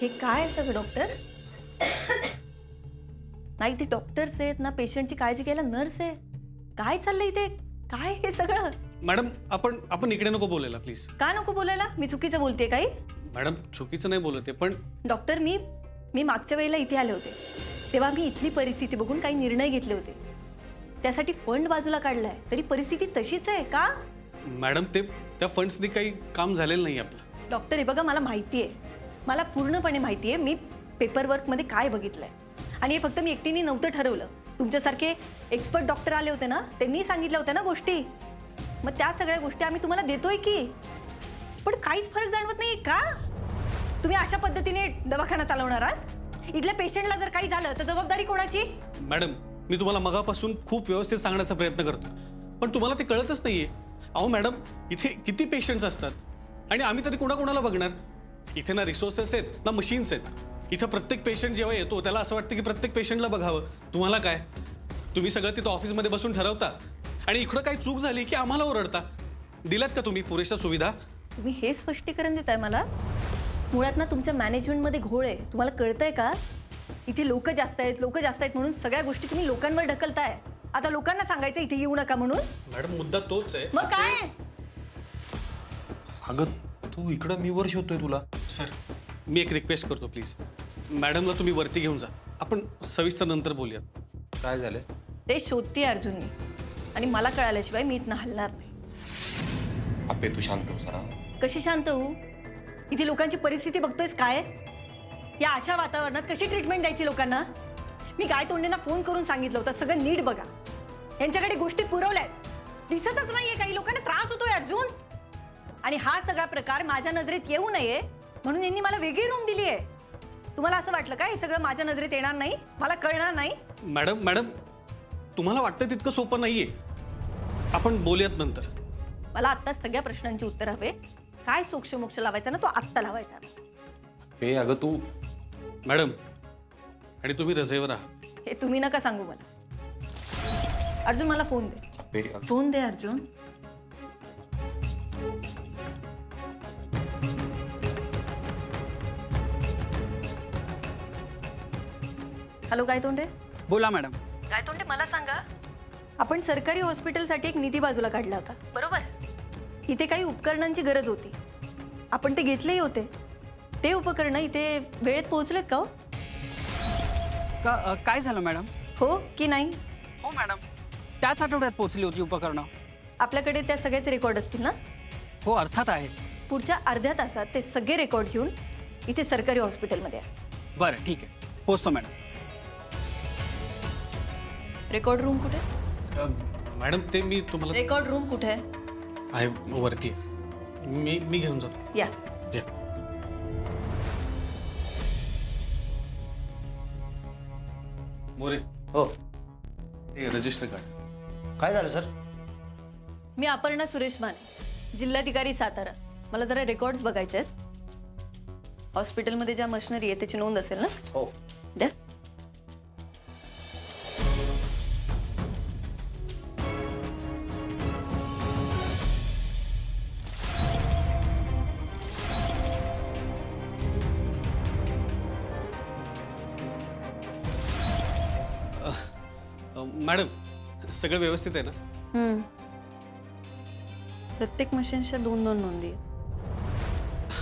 हे काय सगळं डॉक्टर? नाही ते डॉक्टर्स आहेत ना, पेशंटची काळजी घ्यायला नर्स आहे. काय चाललंय इथे? काय हे सगळं? मॅडम आपण इकडे नको बोलायला प्लीज. का नको बोलायला? मी चुकीचं बोलते काही? मॅडम चुकीचं नाही बोलते पण डॉक्टर मी मागच्या वेळेला इथे आले होते तेव्हा मी इथली परिस्थिती बघून काही निर्णय घेतले होते. त्यासाठी फंड बाजूला काढलाय तरी परिस्थिती तशीच आहे का? मॅडम त्या फंड्सनी काही काम झालेलं नाही आपलं. डॉक्टर हे बघा, मला माहिती आहे, मला पूर्णपणे माहिती आहे मी पेपर वर्कमध्ये काय बघितलंय. आणि हे फक्त मी एकटीने नव्हतं ठरवलं. तुमच्यासारखे एक्सपर्ट डॉक्टर आले होते ना, त्यांनी सांगितलं होतं ना गोष्टी. मग त्या सगळ्या गोष्टी आम्ही तुम्हाला देतोय की, पण काहीच फरक जाणवत नाही का? तुम्ही अशा पद्धतीने दवाखाना चालवणार आहात? इथल्या पेशंटला जर काही झालं तर जबाबदारी कोणाची? मॅडम मी तुम्हाला मगापासून खूप व्यवस्थित सांगण्याचा प्रयत्न करतो पण तुम्हाला ते कळतच नाहीये. अहो मॅडम इथे किती पेशंट्स असतात आणि आम्ही तरी कोणाकोणाला बघणार? इथे ना रिसोर्सेस आहेत ना मशीन्स आहेत. इथं प्रत्येक पेशंट जेव्हा येतो त्याला असं वाटतं की प्रत्येक पेशंटला बघावं. तुम्हाला काय, तुम्ही सगळं तिथं ऑफिसमध्ये बसून ठरवता आणि इकडं काही चूक झाली की आम्हाला ओरडता. दिल्यात का तुम्ही पुरेशा सुविधा? तुम्ही हे स्पष्टीकरण देताय मला? मुळात ना तुमच्या मॅनेजमेंटमध्ये घोळ आहे. तुम्हाला कळतंय का? इथे लोक जास्त आहेत म्हणून सगळ्या गोष्टी तुम्ही लोकांवर ढकलताय. आता लोकांना सांगायचं इथे येऊ नका म्हणून? मॅडम मुद्दा तोच आहे. मग काय? अगं तू इकडं मी वर शोधतोय तुला. सर मी एक रिक्वेस्ट करतो प्लीज, मॅडमला तुम्ही वरती घेऊन जा, आपण सविस्तर नंतर बोलूयात. काय झालं? ते शोधते अर्जुन मी, आणि मला कळाल्याशिवाय मी इथनं हलणार नाही. आपे तू शांत हो जरा. कशी शांत होऊ? इथे लोकांची परिस्थिती बघतोयस काय? या अशा वातावरणात कशी ट्रीटमेंट द्यायची लोकांना? मी काय तोंडेंना फोन करून सांगितलं होतं सगळं नीट बघा. यांच्याकडे गोष्टी पुरवल्यात, दिसतच नाहीये. काही लोकांना त्रास होतोय अर्जुन, आणि हा सगळा प्रकार माझ्या नजरेत येऊ नये म्हणून यांनी मला वेगळी रूम दिली आहे. तुम्हाला असं वाटलं का हे सगळं माझ्या नजरेत येणार नाही, मला कळणार नाही? मॅडम तुम्हाला वाटतं तितकं सोपं नाहीये. आपण बोलूयात नंतर. मला आत्ता सगळ्या प्रश्नांची उत्तर हवे. काय सोक्षमोक्ष लावायचा ना तो आत्ता लावायचा. पे अगं तू. मॅडम आणि तुम्ही रजेवर आहात हे तुम्ही नका सांगू मला. अर्जुन मला फोन दे. फोन दे अर्जुन. हॅलो गायतोंडे. बोला मॅडम. गायतोंडे मला सांगा, आपण सरकारी हॉस्पिटलसाठी एक निधी बाजूला काढला होता बरोबर? इथे काही उपकरणांची गरज होती, आपण ते घेतलेही होते. ते उपकरणं इथे वेळेत पोहोचलेत का? काय झालं मॅडम? हो की नाही? हो मॅडम, त्याच आठवड्यात पोहोचली होती उपकरणं. आपल्याकडे त्या सगळ्याचे रेकॉर्ड असतील ना? हो अर्थात आहे. पुढच्या अर्ध्या तासात ते सगळे रेकॉर्ड घेऊन इथे सरकारी हॉस्पिटलमध्ये आहे. बरं ठीक आहे, पोहोचतो मॅडम. रेकॉर्ड रूम कुठे? मॅडम ते मी तुम्हाला रेकॉर्ड रूम कुठे आहे? वरती आहे. मी घेऊन जातो. या. मोरे. हो. हे रजिस्टर कार्ड. काय झालं सर? मी अपर्णा सुरेश माने, जिल्हाधिकारी सातारा. मला जरा रेकॉर्ड्स बघायचे आहेत. हॉस्पिटलमध्ये ज्या मशिनरी आहे त्याची नोंद असेल ना? हो. द्या. मॅडम सगळं व्यवस्थित आहे ना? प्रत्येक मशीनच्या 2-2 नोंदी आहेत.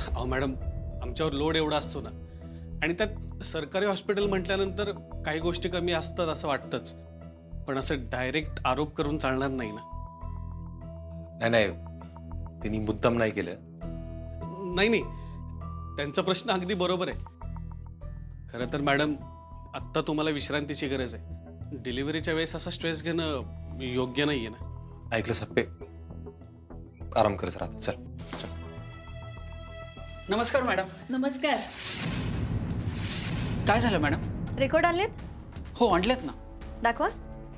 अहो मॅडम आमच्यावर लोड एवढा असतो ना, आणि त्यात सरकारी हॉस्पिटल म्हटल्यानंतर काही गोष्टी कमी असतात असं वाटतंच, पण असं डायरेक्ट आरोप करून चालणार नाही ना. नाही त्यांनी मुद्दाम नाही केलं. नाही त्यांचा प्रश्न अगदी बरोबर आहे. खरं तर मॅडम आत्ता तुम्हाला विश्रांतीची गरज आहे. डिलिव्हरीच्या वेळेस असा स्ट्रेस घेणं योग्य नाहीये ना. ऐकलं सप्पे, आराम करत राहत. चल. नमस्कार मॅडम. नमस्कार. काय झालं मॅडम? रेकॉर्ड आणलेत? हो आणलेत ना. दाखवा.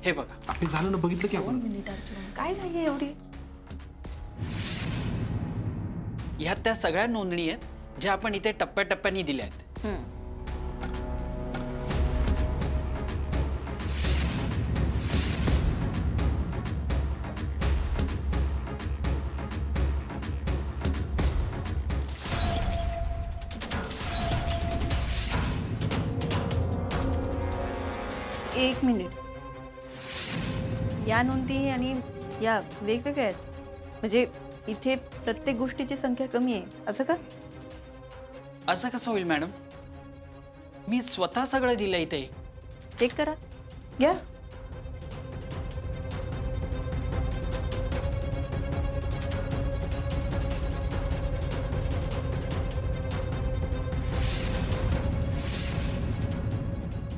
हे बघा. आपली झालं ना, बघितलं की आपण. काय नाही एवढी. ह्यात त्या सगळ्या नोंदणी आहेत ज्या आपण इथे टप्प्याटप्प्याने दिल्या आहेत. एक मिनिट. या नोंदी आणि या वेगवेगळ्या आहेत. म्हणजे इथे प्रत्येक गोष्टीची संख्या कमी आहे असं का? असं कसं होईल मॅडम? मी स्वतः सगळं दिलं इथे. चेक करा. घ्या.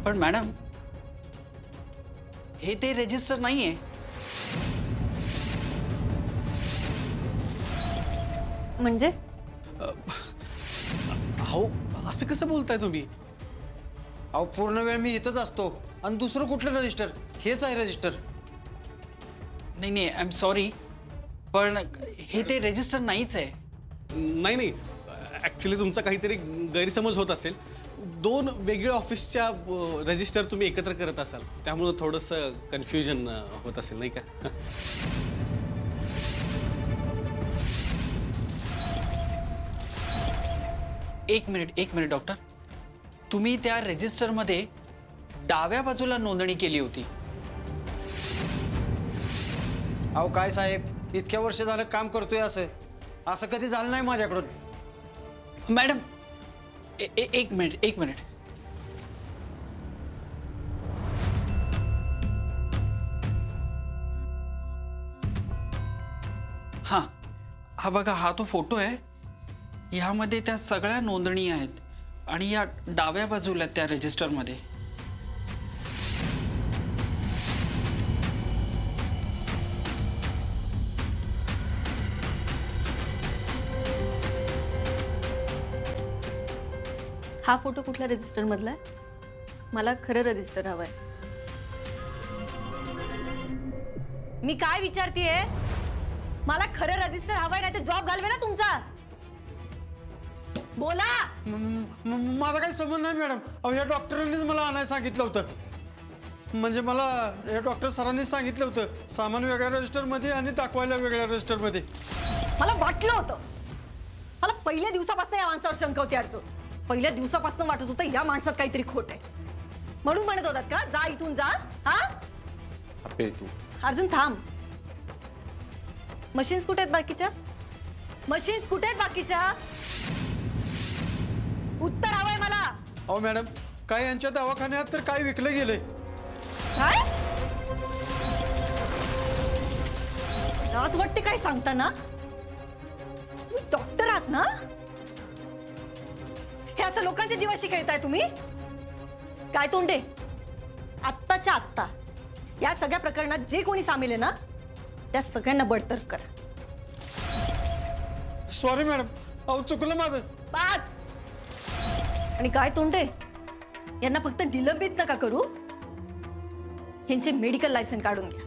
पण मॅडम, हे ते रजिस्टर नाहीये. म्हणजे अहो असं कसं बोलताय तुम्ही? अहो पूर्ण वेळ मी इथंच असतो आणि दुसरं कुठलं रजिस्टर? हेच आहे रजिस्टर. नाही नाही, आय एम सॉरी, पण हे ते रजिस्टर नाहीच आहे. नाही नाही, ॲक्च्युली तुमचा काहीतरी गैरसमज होत असेल. 2 वेगळ्या ऑफिसच्या रजिस्टर तुम्ही एकत्र करत असाल, त्यामुळं थोडंसं कन्फ्युजन होत असेल नाही का? एक मिनिट डॉक्टर, तुम्ही त्या रजिस्टरमध्ये डाव्या बाजूला नोंदणी केली होती. अहो काय साहेब, इतक्या वर्ष झालं काम करतोय असं कधी झालं नाही माझ्याकडून. मॅडम, एक मिनिट. हा बघा, हा तो फोटो आहे. ह्यामध्ये त्या सगळ्या नोंदणी आहेत आणि या डाव्या बाजूला त्या रजिस्टरमध्ये. हा फोटो कुठल्या रजिस्टर मधला आहे? मला खरं रजिस्टर हवंय. मी काय विचारतीये? मला खरं रजिस्टर हवंय, नाही तर जॉब घालवे ना तुमचा. बोला. माझा काही संबंध नाही मॅडम. अहो या डॉक्टरांनीच मला आणायला सांगितलं होतं. म्हणजे मला या डॉक्टर सरांनीच सांगितलं होतं, सामान वेगळ्या रजिस्टरमध्ये आणि दाखवायला वेगळ्या रजिस्टरमध्ये. मला वाटलं होतं. मला पहिल्या दिवसापासून या माणसावर शंका होती अर्जुन. पहिल्या दिवसापासून वाटत होतं या माणसात काहीतरी खोट आहे. म्हणून म्हणत होतात का जा इथून जा? हा अप्पे तू अर्जुन थांब. मशीन्स कुठे आहेत बाकीच्या? मशीन्स कुठे आहेत बाकीच्या? उत्तर हवंय मला. अहो मॅडम, काय यांच्या दवाखान्यात तर काय विकलं गेलंय. काय लाज वाटते काय सांगता ना? तुम्ही डॉक्टर आहात ना? हे असं लोकांच्या जीवाशी खेळताय तुम्ही? काय तोंडे, आत्ताच्या आत्ता या सगळ्या प्रकरणात जे कोणी सामील आहे ना, त्या सगळ्यांना बडतर्फ करा. सॉरी मॅडम, अहो चुकलं माझं. बस. आणि काय तोंडे, यांना फक्त निलंबित नका करू, ह्यांचे मेडिकल लायसन काढून घ्या.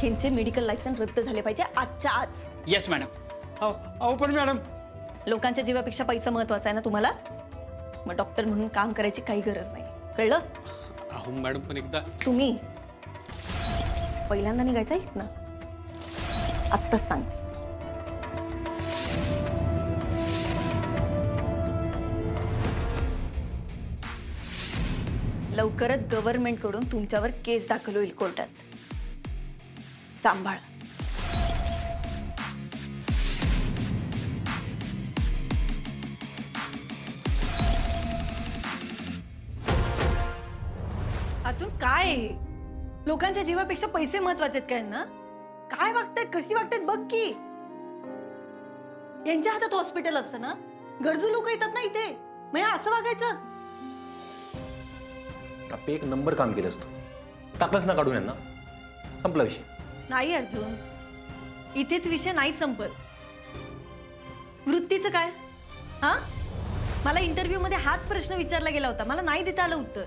ह्यांचे मेडिकल लायसन रद्द झाले पाहिजे आजच्या आज. Yes madam. अहो पण मॅडम, लोकांच्या जीवापेक्षा पैसा महत्वाचा आहे ना तुम्हाला? मग डॉक्टर म्हणून काम करायची काही गरज नाही, कळलं? अहो मॅडम, पण एकदा तुम्ही पहिल्यांदा निघायचं आहेत ना, आत्ताच सांगते. लवकरच गव्हर्नमेंट कडून तुमच्यावर केस दाखल होईल कोर्टात. सांभाळ. अजून काय आहे? लोकांच्या जीवापेक्षा पैसे महत्वाचे आहेत काय ना? काय वागतायत, कशी वागतायत बघ की. यांच्या हातात हॉस्पिटल असतं ना, गरजू लोक येतात ना इथे, मग हे असं वागायचं? अप्पे एक नंबर काम केलंस तू. टाकलंच ना काढून यांना, संपला विषय. नाही अर्जुन, इथेच विषय नाही संपत. वृत्तीचं काय? हा, मला इंटरव्ह्यू मध्ये हाच प्रश्न विचारला गेला होता, मला नाही देता आलं उत्तर.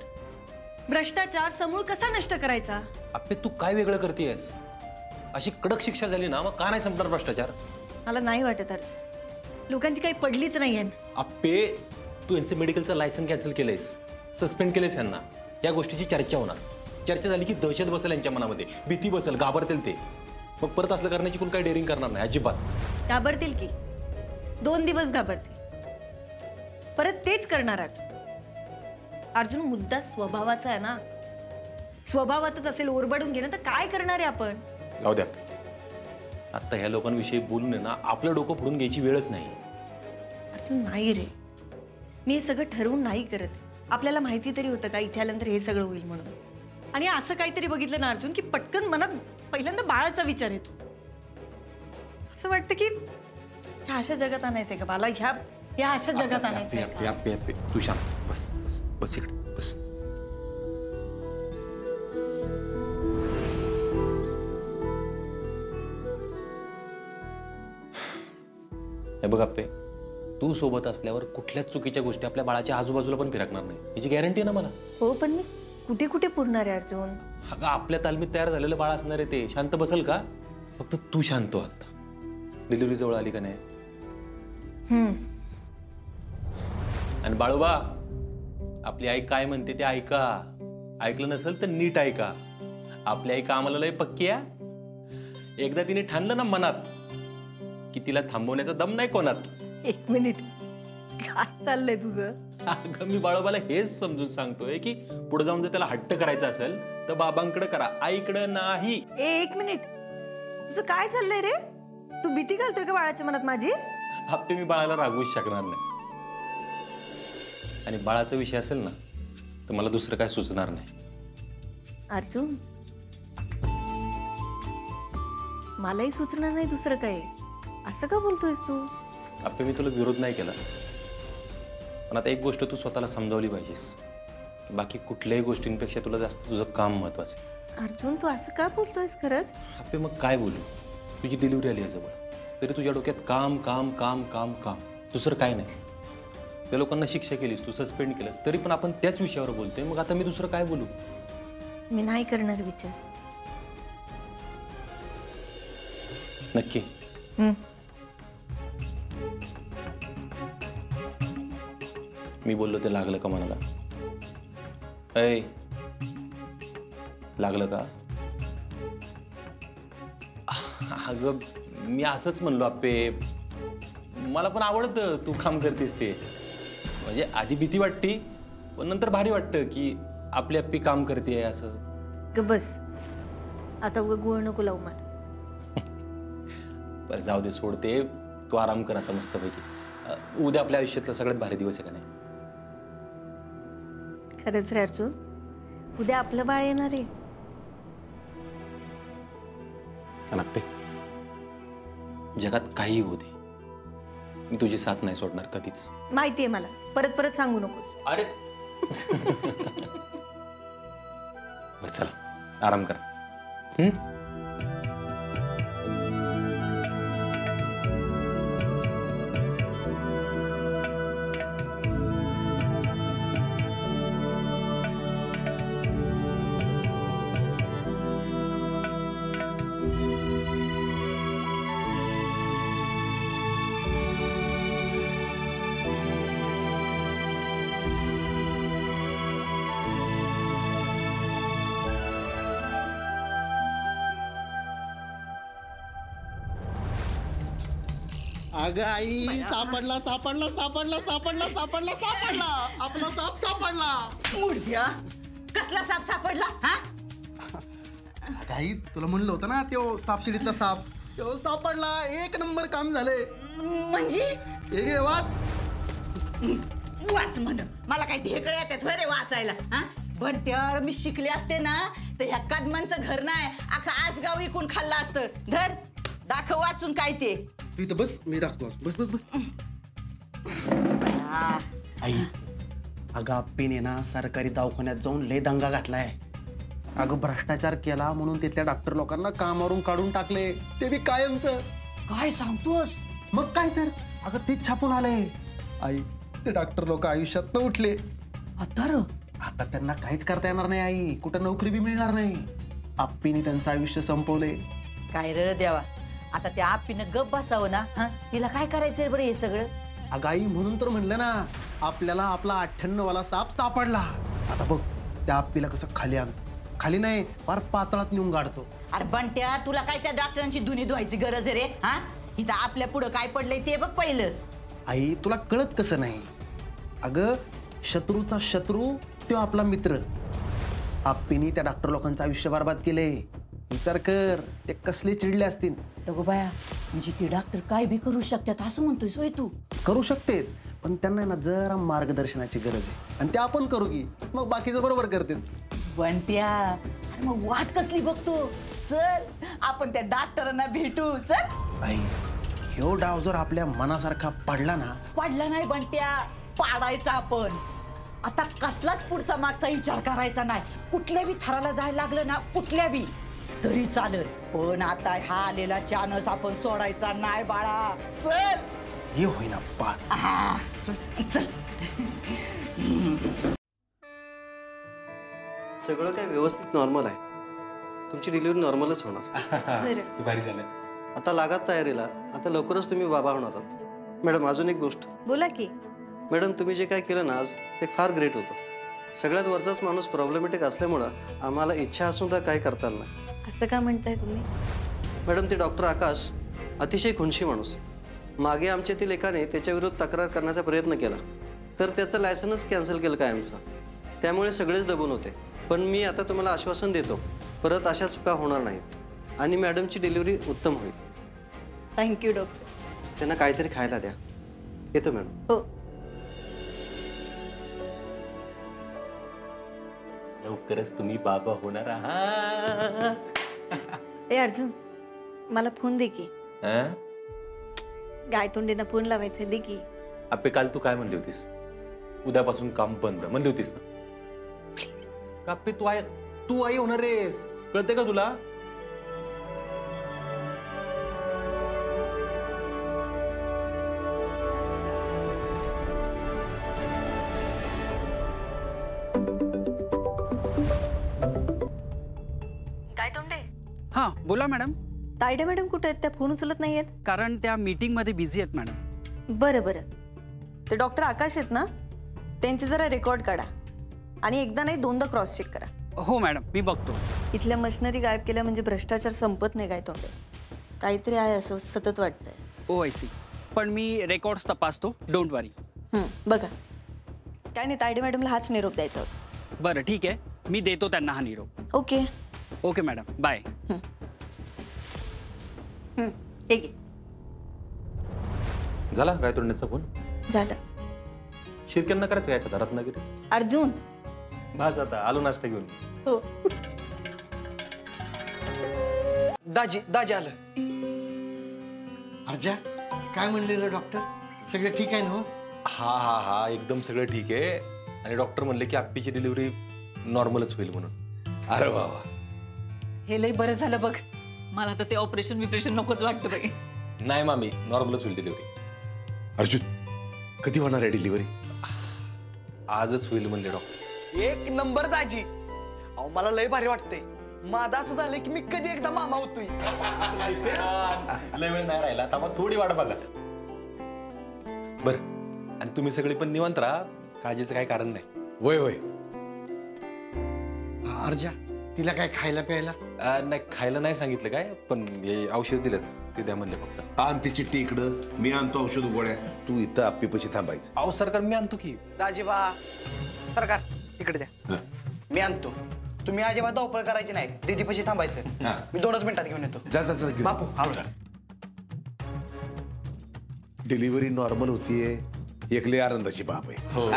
भ्रष्टाचार समूळ कसा नष्ट करायचा? अप्पे तू काय वेगळं करतेयस? अशी कडक शिक्षा झाली ना, मग का नाही संपणार भ्रष्टाचार? मला नाही वाटत अर्जुन, लोकांची काही पडलीच नाहीये. अप्पे तू यांचं मेडिकलचं लायसन कॅन्सल केलंयस, सस्पेंड केलंयस यांना. या गोष्टीची चर्चा होणार. चर्चा झाली की दहशत बसेल यांच्या मनामध्ये, भीती बसेल, घाबरतील ते. मग परत असलं करण्याची कोण काही डेअरिंग करणार नाही अजिबात. घाबरतील की 2 दिवस घाबरतील, परत तेच करणार. अर्जुन, मुद्दा स्वभावाचा आहे ना. स्वभावातच असेल ओरबडून घेणं, तर काय करणार आहे आपण? जाऊ द्या, आता ह्या लोकांविषयी बोलून आहे ना आपलं डोकं फोडून घ्यायची वेळच नाही. अर्जुन नाही रे, मी हे सगळं ठरवून नाही करत. आपल्याला माहिती तरी होतं का इथे आल्यानंतर हे सगळं होईल म्हणून? आणि असं काहीतरी बघितलं ना अर्जुन की पटकन मनात पहिल्यांदा बाळाचा विचार येतो. असं वाटतं की ह्या अशा जगात आणायचंय का मला? ह्या अशा जगात आणायचंय का? तू शांत बस बस बस इकडे बस. हे बघ आप्पे, तू सोबत असल्यावर कुठल्याच चुकीच्या गोष्टी आपल्या बाळाच्या आजूबाजूला पण फिरकणार नाही, याची गॅरंटी आहे ना मला. हो, पण मी कुठे कुठे पुरणार आहे अर्जुन? अगं आपल्या तालमीत तयार झालेलं बाळ असणार आहे ते. शांत बसल का? फक्त तू शांत हो. आता डिलिव्हरी जवळ आली का नाही? आणि बाळूबा, आपली आई काय म्हणते ते ऐका. ऐकलं नसेल तर नीट ऐका. आपली आई कामाला लय पक्की आहे. एकदा तिने ठाणलं ना मनात की तिला थांबवण्याचा दम नाही कोणात. एक मिनिट, काय चाललंय तुझं? अगं मी बाळूबाला हेच समजून सांगतोय की पुढे जाऊन जर त्याला हट्ट करायचा असेल तर बाबांकडे करा, आईकडे नाही. एक मिनिट, तुझं काय चाललंय रे? तू भीती घालतोय का बाळाच्या मनात माझी? आप्पे, मी बाळाला रागवूच शकणार नाही. आणि बाळाचा विषय असेल ना तर मला दुसरं काय सुचणार नाही. अर्जुन, मलाही सुचणार नाही दुसरं काय. असं का बोलतोयस तू? आप्पे, मी तुला विरोध नाही केला, पण आता एक गोष्ट तू स्वतःला समजावली पाहिजेस की बाकी कुठल्याही गोष्टींपेक्षा तुला जास्त तुझं काम महत्वाचं आहे. अर्जुन, तू असं का बोलतोयस खरंच? आप्पे, मग काय बोलू? तुझी डिलिव्हरी आली आहे जवळ, तरी तुझ्या डोक्यात काम काम काम काम काम, दुसरं काय नाही. त्या लोकांना शिक्षा केलीस, तू सस्पेंड केलंस, तरी पण आपण त्याच विषयावर बोलतोय. मग आता मी दुसरं काय बोलू? मी नाही करणार विचार. नक्की? मी बोललो ते लागलं का मनाला? ऐ, लागलं का? अगं मी असंच म्हणलो आप्पे, मला पण आवडतं तू काम करतेस ते. म्हणजे आधी भीती वाटते, पण नंतर भारी वाटतं की आपली आप्पी काम करते असं. ग बस, आता उगा गुळ नको लावू मला. बरं जाऊ दे, सोडते. तू आराम कर आता मस्तपैकी. उद्या आपल्या आयुष्यातला सगळ्यात भारी दिवस आहे का नाही? खरंच रे अर्जुन, उद्या आपलं बाळ येणार आहे. लागते. जगात काही होऊ दे, मी तुझी साथ नाही सोडणार कधीच. माहितीये मला, परत परत सांगू नकोस. अरे बस चला, आराम करा. अगं आई, सापडला सापडला सापडला सापडला सापडला सापडला, आपला साप सापडला. मुर्द्या, कसला साप सापडला? हा, अगं आई, तुला म्हणलं होतं ना तो सापशिडीतला साप, तो सापडला. एक नंबर काम झालंय. म्हणजे हे वाच. वाच म्हण, मला काय ढेकळे येतात होय रे वाचायला? हा, पण त्या मी शिकले असते ना तर ह्या कदमांचं घर नाही अख्खा आजगाव इकून खाल्लं असतं. धर, दाखव वाचून काय ते. तू इथं बस, मी दाखवतो. बस बस बस. आई, अगं आप्पीने ना सरकारी दवाखान्यात जाऊन लय दंगा घातलाय. अगं भ्रष्टाचार केला म्हणून तिथल्या डॉक्टर लोकांना कामावरून काढून टाकले, ते बी कायमचं. काय सांगतोस? मग काय तर, अगं तेच छापून आलंय. आई, ते डॉक्टर लोक आयुष्यात न उठले. आता त्यांना काहीच करता येणार नाही आई, कुठं नोकरी बी मिळणार नाही. आप्पीने त्यांचं आयुष्य संपवले. काय रे देवा, आता त्या आप्पीनं गप बसावं ना. हा, तिला काय करायचंय बरं हे सगळं? अगं आई, म्हणून तर म्हणलं ना, आपल्याला आपला 98 वाला साप सापडला. आता बघ त्या आप्पीला कसं खाली आण, खाली नाही फार पातळात नेऊन गाडतो. अरे बंट्या, तुला काय त्या डॉक्टरांची धुनी धुवायची गरज आहे रे? हा, इथं आपल्या पुढं काय पडलंय ते बघ पहिलं. आई, तुला कळत कसं नाही? अगं शत्रूचा शत्रू तो आपला मित्र. आप्पीनी त्या डॉक्टर लोकांचं आयुष्य बरबाद केले. विचार कर ते कसले चिडले असतील. तगो बाया, म्हणजे ती डॉक्टर काय बी करू शकतात असं म्हणतोयस होय तू? करू शकते पण त्यांना ना जरा मार्गदर्शनाची गरज आहे आणि ते आपण करू की मग बाकीचं बरोबर करतील. बंट्या, अरे मग वाट कसली बघतो? चल आपण त्या डॉक्टरांना भेटू. चल. आई ह्यो डाव जर आपल्या मनासारखा पडला ना. पडला नाही बंट्या, पाडायचा आपण. आता कसलाच पुढचा मागचा विचार करायचा नाही. कुठल्या बी थराला जायला लागलं ना, कुठल्या बी तरी चालेल, पण आता हा आलेला चानस आपण सोडायचा नाही बाळा. चल. हे होईना पा. चल. सगळं काय व्यवस्थित नॉर्मल आहे. तुमची डिलिव्हरी नॉर्मलच होणार. भारी झालं. आता लागात तयारीला. आता लवकरच तुम्ही बाबा होणार आहात. मॅडम अजून एक गोष्ट. बोला की. मॅडम तुम्ही जे काय केलं ना आज ते फार ग्रेट होतं. सगळ्यात वरचाच माणूस प्रॉब्लेमॅटिक असल्यामुळं आम्हाला इच्छा असून तर काही करता आलं नाही. असं का म्हणताय तुम्ही? मॅडम ते डॉक्टर आकाश अतिशय खुनशी माणूस. मागे आमच्यातील एकाने त्याच्याविरुद्ध तक्रार करण्याचा प्रयत्न केला तर त्याचं लायसन्स कॅन्सल केलं कायमचं. त्यामुळे सगळेच दबून होते. पण मी आता तुम्हाला आश्वासन देतो परत अशा चुका होणार नाहीत आणि मॅडमची डिलिव्हरी उत्तम होईल. Thank you doctor. त्यांना काहीतरी खायला द्या. येतो मॅडम. हो. लवकरच तुम्ही बाबा होणार आहात. ए अर्जुन, मला फोन दे की. गायतोंडेना फोन लावायचा, दे की. आपे काल तू काय म्हणली होतीस? उद्यापासून काम बंद म्हणली होतीस ना? कापे तू आई होणार रेस, कळते का तुला? गायतोंडे. हां बोला मॅडम. तायडे मॅडम कुठे आहेत? त्या फोन उचलत नाहीयेत. कारण त्या मीटिंगमध्ये बिझी आहेत मॅडम. बरं बरं. ते डॉक्टर आकाश आहेत ना, त्यांचे जरा रेकॉर्ड काढा आणि एकदा नाही दोनदा क्रॉस चेक करा. हो मॅडम, मी बघतो. इथल्या मशिनरी गायब केल्या म्हणजे भ्रष्टाचार संपत नाही गायतोंडे. काहीतरी आहे असं सतत वाटतंय. ओ आय सी. पण मी रेकॉर्ड्स तपासतो, डोंट वरी. बघा काय नाही, तायडे मॅडमला हाच निरोप द्यायचा होता. बरं ठीक आहे, मी देतो त्यांना हा निरोप. ओके. Okay madam, bye. ठीक आहे. झाला काय तोडण्याचा फोन? झालं. शिरक्यांना करायचं काय का रत्नागिरी? अर्जुन भाज आता आलो नाश्ता घेऊन. हो. दाजी आलं. अर्जा काय म्हणलेलं डॉक्टर? सगळं ठीक आहे ना? हा एकदम सगळं ठीक आहे. आणि डॉक्टर म्हणले की आप्पीची डिलिव्हरी नॉर्मलच होईल म्हणून. अरे वा वा, हे लई बरं झालं बघ. मला तर ते ऑपरेशन नकोच वाटतं बाई. नाही मामी, नॉर्मलच होईल डिलिव्हरी. अर्जुन कधी होणार आहे डिलिव्हरी? आजच होईल म्हणले डॉक्टर. एक नंबर दाजी. अहो मला लय भारी वाटतंय. माझा असं झालं की मी कधी एकदा मामा होतोय. लय वेळ नाही राहिला, आता मग थोडी वाट बघा. बरं, आणि तुम्ही सगळे पण निवांत राहा, काळजीचं काही कारण नाही. वय वय. अर्जा तिला काय खायला प्यायला? नाही खायला नाही सांगितलं काय, पण हे औषध दिलेत ते द्या म्हणले फक्त. आण तिची टिकडं, मी आणतो औषध गोळ्या. तू इथं आप्पीपाशी थांबायचं. अहो सरकार मी आणतो की. दाजीबा सरकार इकडे द्या. मी आणतो. तुम्ही अजिबात धावपळ करायची नाही. दीदीपाशी थांबायचं. मी 2च मिनिटात घेऊन येतो. जा बापू आलो. डिलिव्हरी नॉर्मल होतीये, एकली आनंदाची बाब आहे. हो.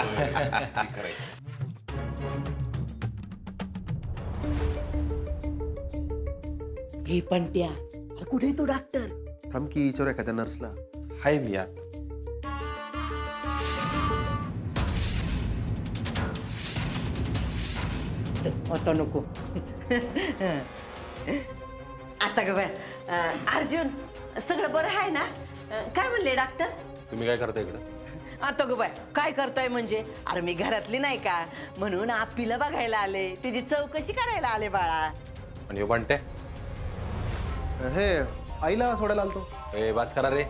हे पण प्या. कुठे तो डॉक्टर? थांब की विचारू एखाद्या नर्सला. हाय मी आत. आता नको. आता ग अर्जुन सगळं बरं आहे ना? काय म्हणले डॉक्टर? तुम्ही काय करता इकडं? आता ग बाय काय करताय म्हणजे? अरे मी घरातली नाही का, म्हणून आप्पीला बघायला आले, तिची चौकशी करायला आले बाळा. आणि हे म्हणते हे आईला सोडायला आलतो. ए बस करा रे.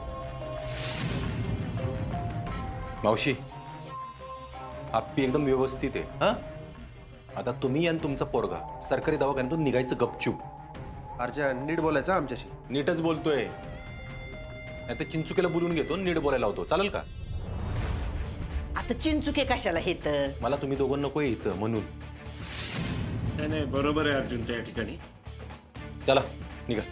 मावशी, आप्पी एकदम व्यवस्थित आहे. हा, आता तुम्ही आणि तुमचा पोरगा सरकारी दवाखान्यातून निघायचं गपचूप. अर्जा नीट बोलायचं आमच्याशी. नीटच बोलतोय. नाही तर चिंचुकेला बोलून घेतो, नीट बोलायला होतो. चालेल का? आता चिंचुके कशाला हे तर? मला तुम्ही दोघं नको इथं म्हणून. नाही बरोबर आहे अर्जुनच्या या ठिकाणी. चला निघा.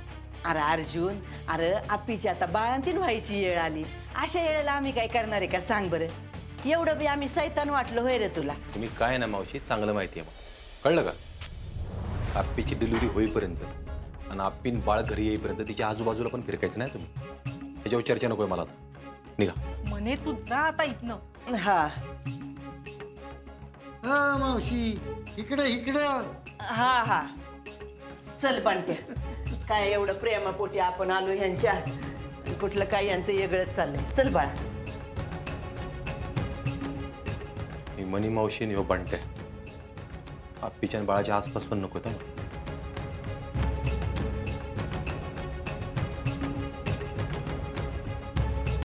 अरे अर्जुन, अरे आप्पीची आता बाळंतीण व्हायची वेळ आली. अशा वेळेला आम्ही काय करणार आहे का सांग बरं. एवढं बी आम्ही सैतान वाटलो होय रे तुला. तुम्ही काय ना मावशी चांगलं माहिती आहे मग कळलं का. आप्पीची डिलिव्हरी होईपर्यंत आणि आप्पीन बाळ घरी येईपर्यंत तिच्या आजूबाजूला पण फिरकायचं नाही तुम्ही. ह्याच्यावर चर्चा नकोय मला आता. निघा. म्हणे तू जा आता इथनं. हा मावशी इकडे इकडे. हा हा चल पांट्या. काय एवढं प्रेमापोटी आपण आलो ह्यांच्या. कुठलं काय यांचं वेगळंच चाललंय. चल बाळा. मी मनी मावशी आणि हो बंट्या आप्पीच्या आणि बाळाच्या आसपास पण नको ना.